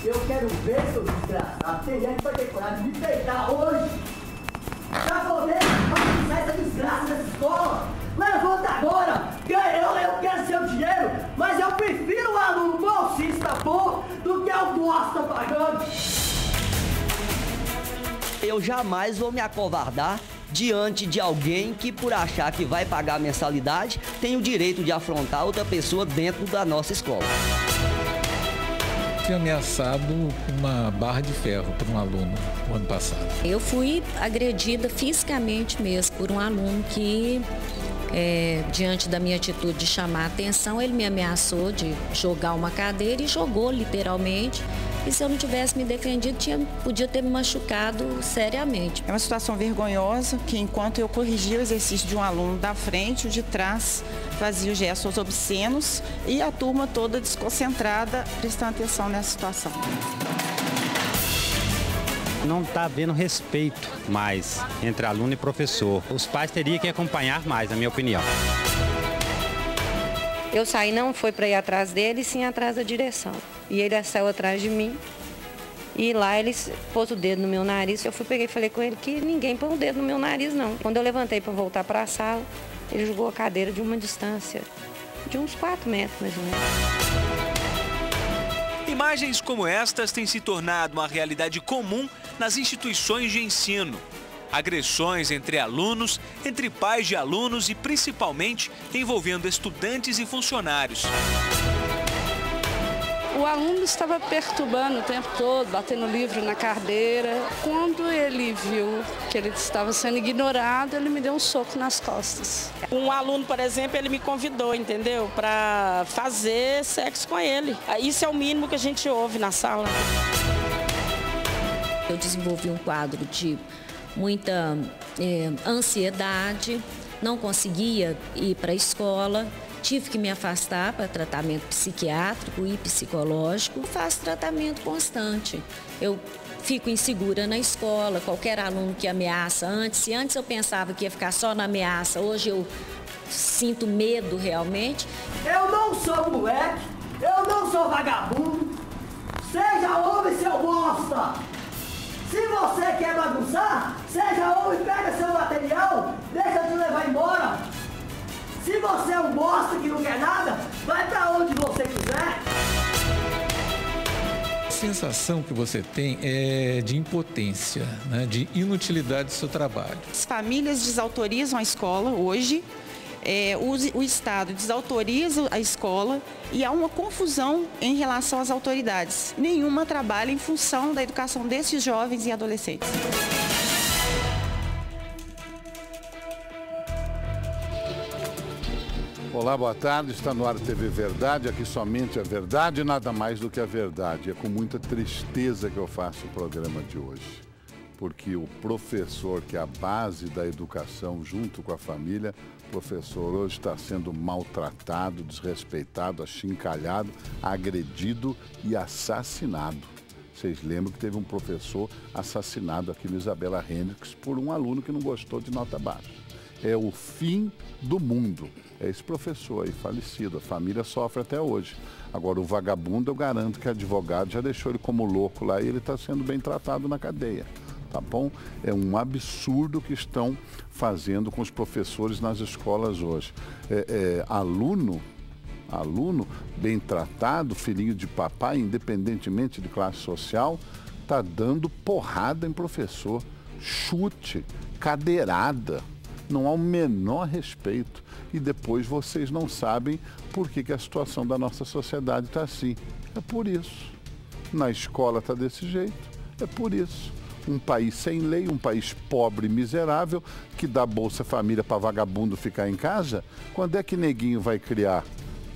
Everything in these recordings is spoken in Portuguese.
Eu quero ver, seu desgraçado. Tem gente que vai ter coragem de me peitar hoje. Pra poder passar essa desgraça dessa escola. Levanta agora. Eu quero seu dinheiro, mas eu prefiro o aluno bolsista bom do que o bosta pagando. Eu jamais vou me acovardar diante de alguém que, por achar que vai pagar a mensalidade, tem o direito de afrontar outra pessoa dentro da nossa escola. Fui ameaçado com uma barra de ferro por um aluno no ano passado. Eu fui agredida fisicamente mesmo por um aluno que, diante da minha atitude de chamar a atenção, ele me ameaçou de jogar uma cadeira e jogou literalmente. E se eu não tivesse me defendido, podia ter me machucado seriamente. É uma situação vergonhosa que, enquanto eu corrigia o exercício de um aluno da frente, o de trás fazia os gestos obscenos e a turma toda desconcentrada, prestando atenção nessa situação. Não está havendo respeito mais entre aluno e professor. Os pais teriam que acompanhar mais, na minha opinião. Eu saí, não foi para ir atrás dele, sim atrás da direção. E ele saiu atrás de mim. E lá ele pôs o dedo no meu nariz. Eu peguei e falei com ele que ninguém põe o dedo no meu nariz, não. Quando eu levantei para voltar para a sala, ele jogou a cadeira de uma distância de uns 4 metros, mais ou menos. Imagens como estas têm se tornado uma realidade comum nas instituições de ensino. Agressões entre alunos, entre pais de alunos e principalmente envolvendo estudantes e funcionários. O aluno estava perturbando o tempo todo, batendo livro na cadeira. Quando ele viu que ele estava sendo ignorado, ele me deu um soco nas costas. Um aluno, por exemplo, ele me convidou, entendeu? Para fazer sexo com ele. Isso é o mínimo que a gente ouve na sala. Eu desenvolvi um quadro de muita ansiedade, não conseguia ir para a escola. Tive que me afastar para tratamento psiquiátrico e psicológico. Faço tratamento constante. Eu fico insegura na escola, qualquer aluno que ameaça antes. Se antes eu pensava que ia ficar só na ameaça, hoje eu sinto medo realmente. Eu não sou moleque, eu não sou vagabundo. Seja homem, seu bosta. Se você quer bagunçar, seja homem, pega seu material, deixa eu te levar embora. Se você é um bosta que não quer nada, vai pra onde você quiser. A sensação que você tem é de impotência, né? De inutilidade do seu trabalho. As famílias desautorizam a escola hoje, o Estado desautoriza a escola e há uma confusão em relação às autoridades. Nenhuma trabalha em função da educação desses jovens e adolescentes. Olá, boa tarde. Está no ar a TV Verdade. Aqui somente a verdade, nada mais do que a verdade. É com muita tristeza que eu faço o programa de hoje. Porque o professor, que é a base da educação, junto com a família, o professor hoje está sendo maltratado, desrespeitado, achincalhado, agredido e assassinado. Vocês lembram que teve um professor assassinado aqui no Isabela Hendricks por um aluno que não gostou de nota baixa. É o fim do mundo. É esse professor aí falecido, a família sofre até hoje. Agora o vagabundo, eu garanto que o advogado já deixou ele como louco lá e ele está sendo bem tratado na cadeia. Tá bom? É um absurdo que estão fazendo com os professores nas escolas hoje. Aluno bem tratado, filhinho de papai, independentemente de classe social, está dando porrada em professor, chute, cadeirada. Não há o menor respeito. E depois vocês não sabem por que a situação da nossa sociedade está assim. É por isso. Na escola está desse jeito. É por isso. Um país sem lei, um país pobre e miserável, que dá Bolsa Família para vagabundo ficar em casa. Quando é que neguinho vai criar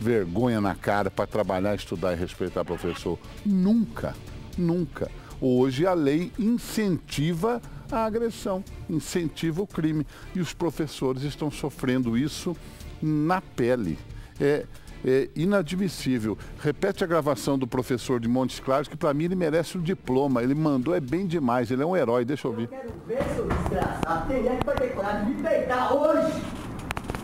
vergonha na cara para trabalhar, estudar e respeitar professor? Nunca, nunca. Hoje a lei incentiva a agressão, incentiva o crime. E os professores estão sofrendo isso na pele. É inadmissível. Repete a gravação do professor de Montes Claros, que para mim ele merece um diploma. Ele mandou, é bem demais, ele é um herói, deixa eu ouvir. Eu quero ver, seu desgraçado. Tem gente que vai ter coragem de me peitar hoje.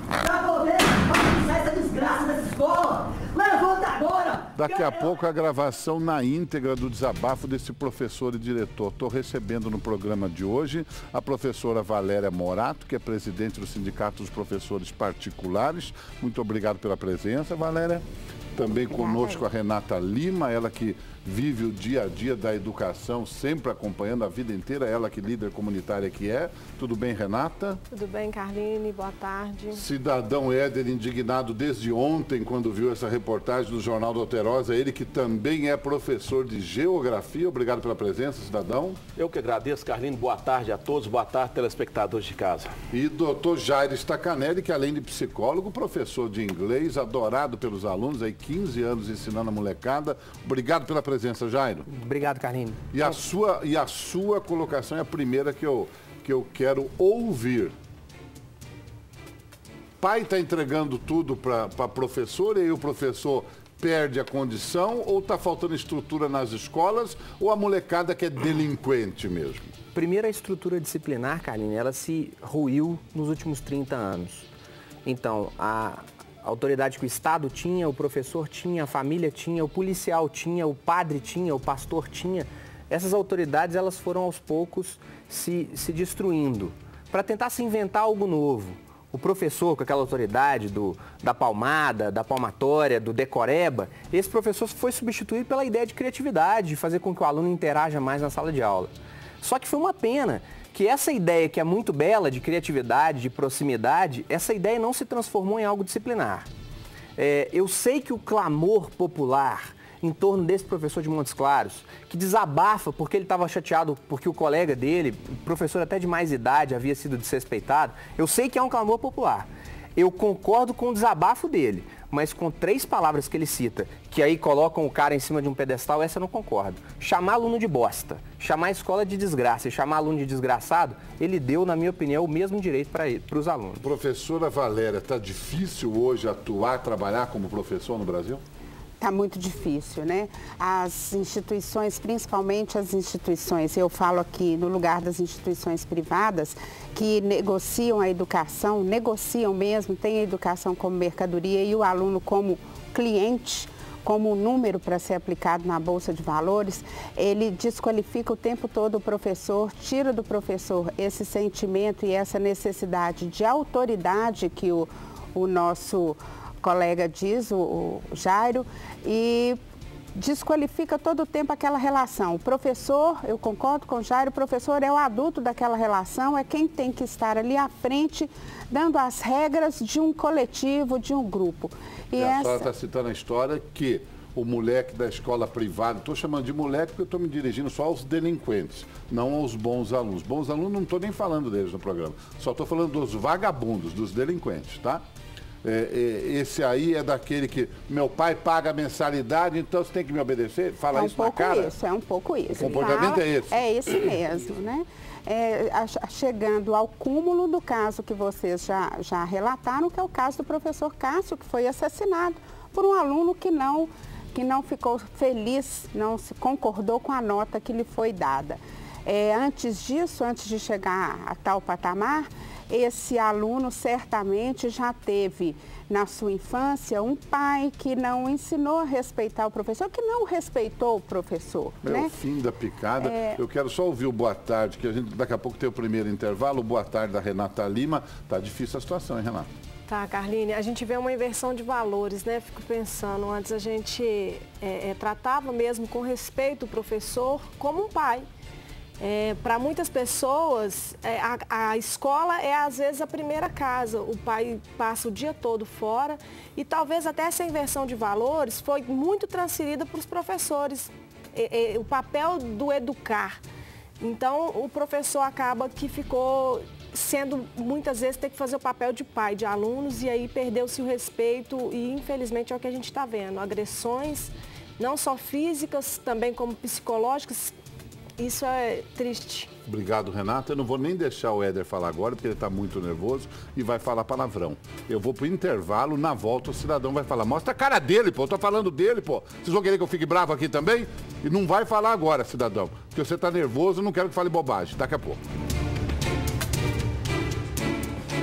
Pra poder passar essa desgraça dessa escola. Levanta agora! Daqui a pouco a gravação na íntegra do desabafo desse professor e diretor. Estou recebendo no programa de hoje a professora Valéria Morato, que é presidente do Sindicato dos Professores Particulares. Muito obrigado pela presença, Valéria. Também conosco a Renata Lima, ela que vive o dia a dia da educação, sempre acompanhando a vida inteira, ela que líder comunitária que é. Tudo bem, Renata? Tudo bem, Carline, boa tarde. Cidadão Éder, indignado desde ontem, quando viu essa reportagem do Jornal do Alterosa, ele que também é professor de Geografia. Obrigado pela presença, cidadão. Eu que agradeço, Carline, boa tarde a todos, boa tarde, telespectadores de casa. E doutor Jairo Stacanelli, que além de psicólogo, professor de inglês, adorado pelos alunos, aí 15 anos ensinando a molecada. Obrigado pela presença, Jairo. Obrigado, Carlinhos. E a sua colocação é a primeira que eu quero ouvir. Pai está entregando tudo para professor e aí o professor perde a condição, ou está faltando estrutura nas escolas, ou a molecada que é delinquente mesmo? Primeiro, a estrutura disciplinar, Carlinhos, ela se ruiu nos últimos 30 anos. Então, a autoridade que o Estado tinha, o professor tinha, a família tinha, o policial tinha, o padre tinha, o pastor tinha. Essas autoridades, elas foram aos poucos se destruindo para tentar se inventar algo novo. O professor com aquela autoridade da palmada, da palmatória, do decoreba, esse professor foi substituído pela ideia de criatividade, de fazer com que o aluno interaja mais na sala de aula. Só que foi uma pena que essa ideia que é muito bela, de criatividade, de proximidade, essa ideia não se transformou em algo disciplinar. Eu sei que o clamor popular em torno desse professor de Montes Claros, que desabafa porque ele estava chateado porque o colega dele, professor até de mais idade, havia sido desrespeitado, eu sei que é um clamor popular. Eu concordo com o desabafo dele, mas com 3 palavras que ele cita, que aí colocam o cara em cima de um pedestal, essa eu não concordo. Chamar aluno de bosta, chamar a escola de desgraça e chamar aluno de desgraçado, ele deu, na minha opinião, o mesmo direito para os alunos. Professora Valéria, está difícil hoje atuar, trabalhar como professor no Brasil? Está muito difícil, né? As instituições, principalmente as instituições, eu falo aqui no lugar das instituições privadas, que negociam a educação, negociam mesmo, têm a educação como mercadoria e o aluno como cliente, como número para ser aplicado na Bolsa de Valores, ele desqualifica o tempo todo o professor, tira do professor esse sentimento e essa necessidade de autoridade que o nosso colega diz, o Jairo, e desqualifica todo o tempo aquela relação. O professor, eu concordo com o Jairo, o professor é o adulto daquela relação, é quem tem que estar ali à frente, dando as regras de um coletivo, de um grupo. E a senhora está citando a história que o moleque da escola privada, estou chamando de moleque porque eu estou me dirigindo só aos delinquentes, não aos bons alunos. Bons alunos não estou nem falando deles no programa, só estou falando dos vagabundos, dos delinquentes, tá? Esse aí é daquele que meu pai paga a mensalidade, então você tem que me obedecer? Fala isso na cara? É um pouco isso. O comportamento é esse? É esse mesmo, né? Chegando ao cúmulo do caso que vocês já relataram, que é o caso do professor Cássio, que foi assassinado por um aluno que não ficou feliz, não se concordou com a nota que lhe foi dada. Antes disso, antes de chegar a tal patamar, esse aluno certamente já teve na sua infância um pai que não ensinou a respeitar o professor, que não respeitou o professor. O fim da picada. Eu quero só ouvir o boa tarde, que a gente daqui a pouco tem o primeiro intervalo. O boa tarde da Renata Lima. Tá difícil a situação, hein, Renata? Tá, Carline, a gente vê uma inversão de valores, né? Fico pensando, antes a gente tratava mesmo com respeito o professor como um pai. Para muitas pessoas, a escola é às vezes a primeira casa, o pai passa o dia todo fora e talvez até essa inversão de valores foi muito transferida para os professores, o papel do educar. Então o professor acaba que ficou sendo, muitas vezes, tem que fazer o papel de pai de alunos e aí perdeu-se o respeito e infelizmente é o que a gente está vendo, agressões não só físicas, também como psicológicas. Isso é triste. Obrigado, Renata. Eu não vou nem deixar o Éder falar agora, porque ele está muito nervoso e vai falar palavrão. Eu vou para o intervalo, na volta o cidadão vai falar, mostra a cara dele, pô, eu tô falando dele, pô. Vocês vão querer que eu fique bravo aqui também? E não vai falar agora, cidadão, porque você está nervoso, não quero que fale bobagem. Daqui a pouco.